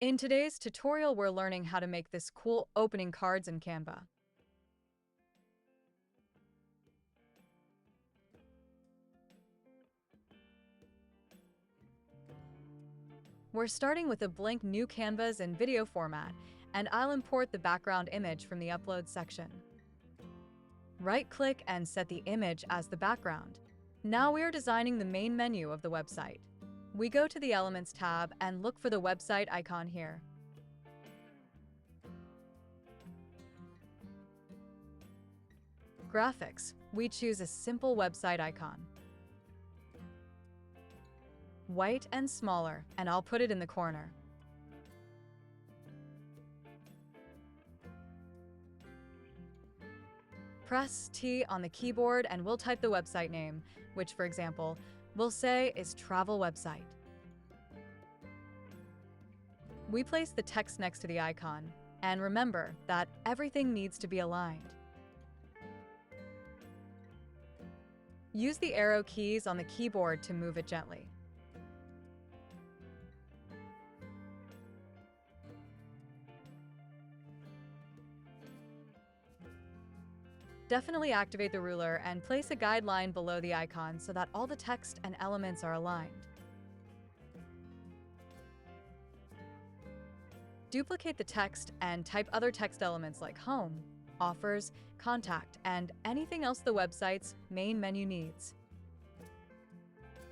In today's tutorial, we're learning how to make this cool opening cards in Canva. We're starting with a blank new canvas in video format, and I'll import the background image from the Upload section. Right-click and set the image as the background. Now we are designing the main menu of the website. We go to the Elements tab and look for the website icon here. Graphics, we choose a simple website icon. White and smaller, and I'll put it in the corner. Press T on the keyboard and we'll type the website name, which, for example, we'll say is Travel Website. We place the text next to the icon, and remember that everything needs to be aligned. Use the arrow keys on the keyboard to move it gently. Definitely activate the ruler and place a guideline below the icon so that all the text and elements are aligned. Duplicate the text and type other text elements like Home, Offers, Contact, and anything else the website's main menu needs.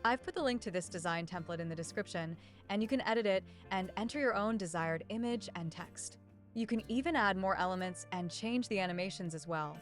I've put the link to this design template in the description, and you can edit it and enter your own desired image and text. You can even add more elements and change the animations as well.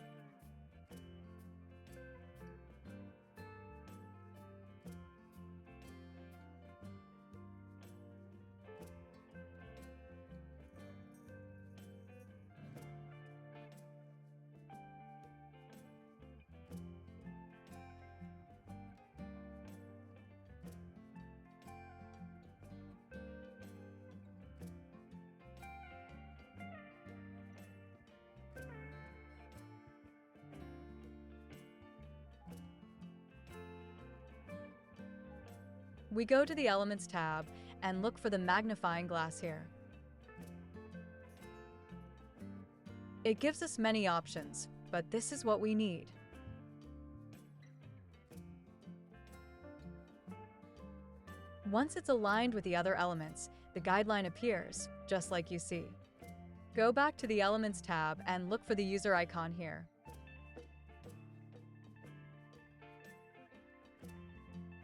We go to the Elements tab and look for the magnifying glass here. It gives us many options, but this is what we need. Once it's aligned with the other elements, the guideline appears, just like you see. Go back to the Elements tab and look for the user icon here.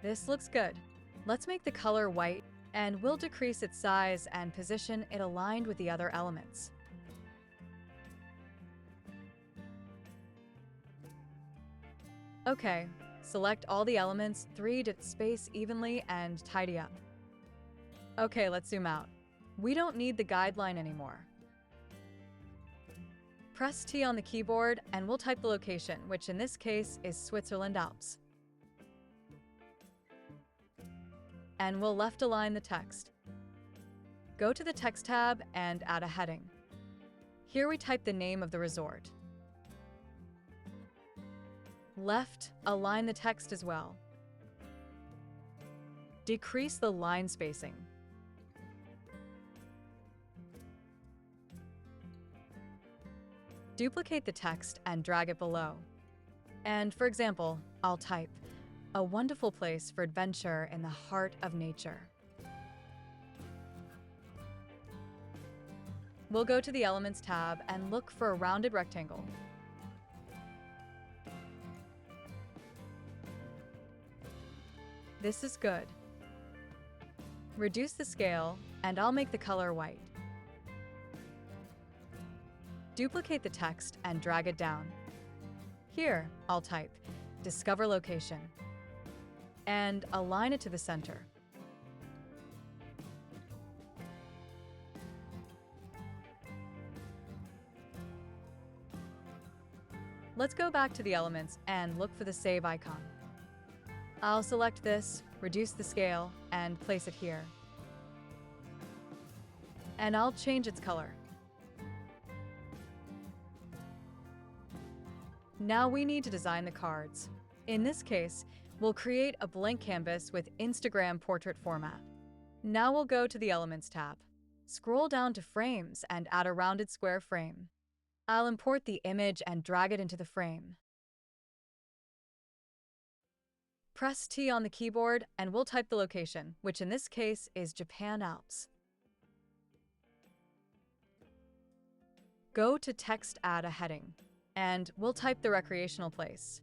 This looks good. Let's make the color white, and we'll decrease its size and position it aligned with the other elements. Okay, select all the elements, 3 to space evenly and tidy up. Okay, let's zoom out. We don't need the guideline anymore. Press T on the keyboard and we'll type the location, which in this case is Switzerland Alps. And we'll left align the text. Go to the Text tab and add a heading. Here we type the name of the resort. Left align the text as well. Decrease the line spacing. Duplicate the text and drag it below. And for example, I'll type, "A wonderful place for adventure in the heart of nature." We'll go to the Elements tab and look for a rounded rectangle. This is good. Reduce the scale, and I'll make the color white. Duplicate the text and drag it down. Here, I'll type, "Discover location," and align it to the center. Let's go back to the elements and look for the save icon. I'll select this, reduce the scale, and place it here. And I'll change its color. Now we need to design the cards. In this case, we'll create a blank canvas with Instagram portrait format. Now we'll go to the Elements tab. Scroll down to Frames and add a rounded square frame. I'll import the image and drag it into the frame. Press T on the keyboard and we'll type the location, which in this case is Japan Alps. Go to Text, add a heading, and we'll type the recreational place.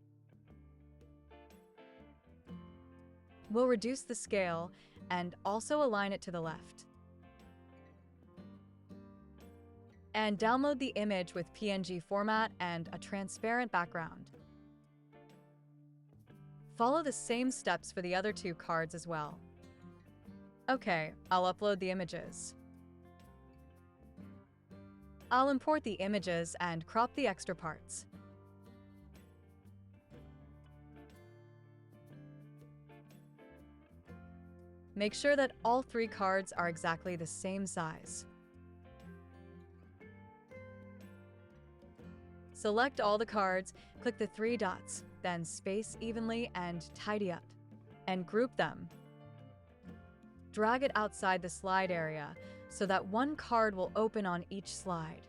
We'll reduce the scale and also align it to the left. And download the image with PNG format and a transparent background. Follow the same steps for the other two cards as well. Okay, I'll upload the images. I'll import the images and crop the extra parts. Make sure that all three cards are exactly the same size. Select all the cards, click the three dots, then space evenly and tidy up, and group them. Drag it outside the slide area so that one card will open on each slide.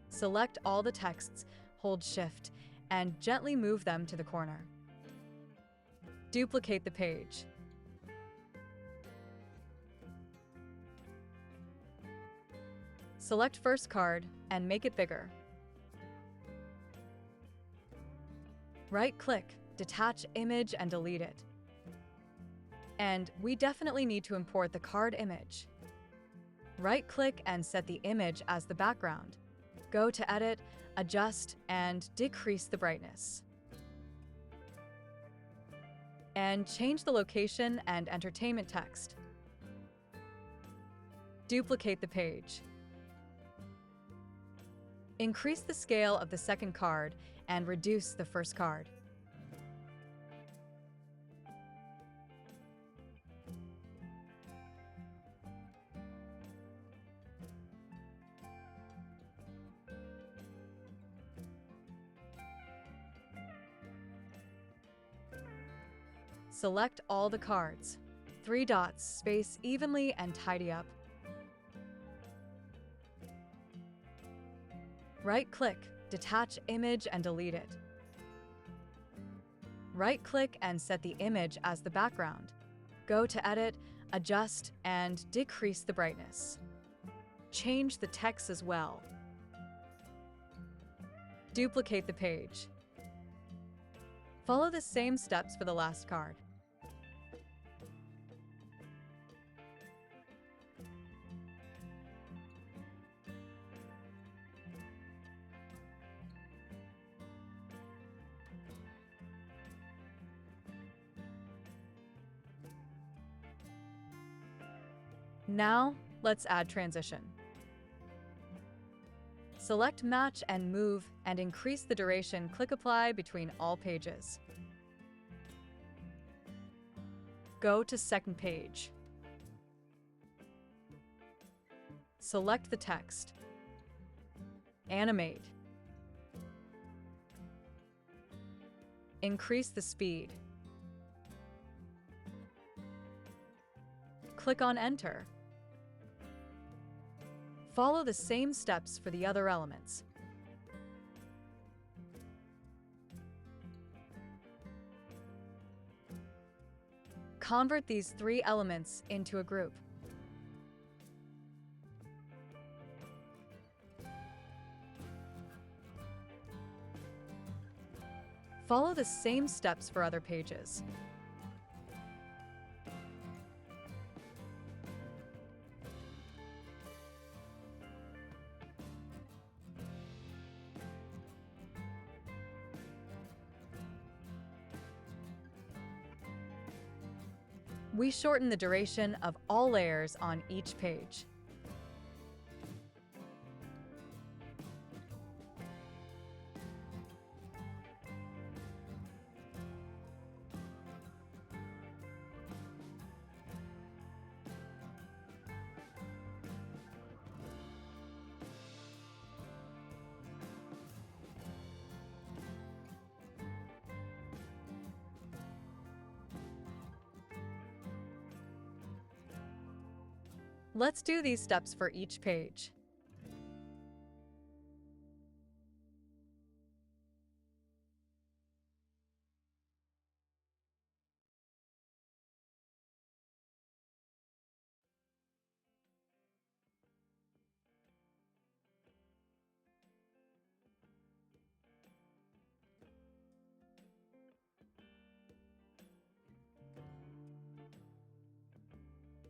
Select all the texts, hold Shift, and gently move them to the corner. Duplicate the page. Select first card and make it bigger. Right-click, detach image and delete it. And we definitely need to import the card image. Right-click and set the image as the background. Go to Edit, Adjust, and decrease the brightness. And change the location and entertainment text. Duplicate the page. Increase the scale of the second card and reduce the first card. Select all the cards. Three dots, space evenly and tidy up. Right-click, detach image and delete it. Right-click and set the image as the background. Go to Edit, Adjust, and decrease the brightness. Change the text as well. Duplicate the page. Follow the same steps for the last card. Now, let's add transition. Select Match and Move and increase the duration. Click Apply between all pages. Go to second page. Select the text. Animate. Increase the speed. Click on Enter. Follow the same steps for the other elements. Convert these three elements into a group. Follow the same steps for other pages. We shorten the duration of all layers on each page. Let's do these steps for each page.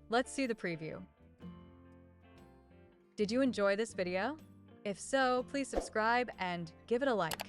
Let's see the preview. Did you enjoy this video? If so, please subscribe and give it a like.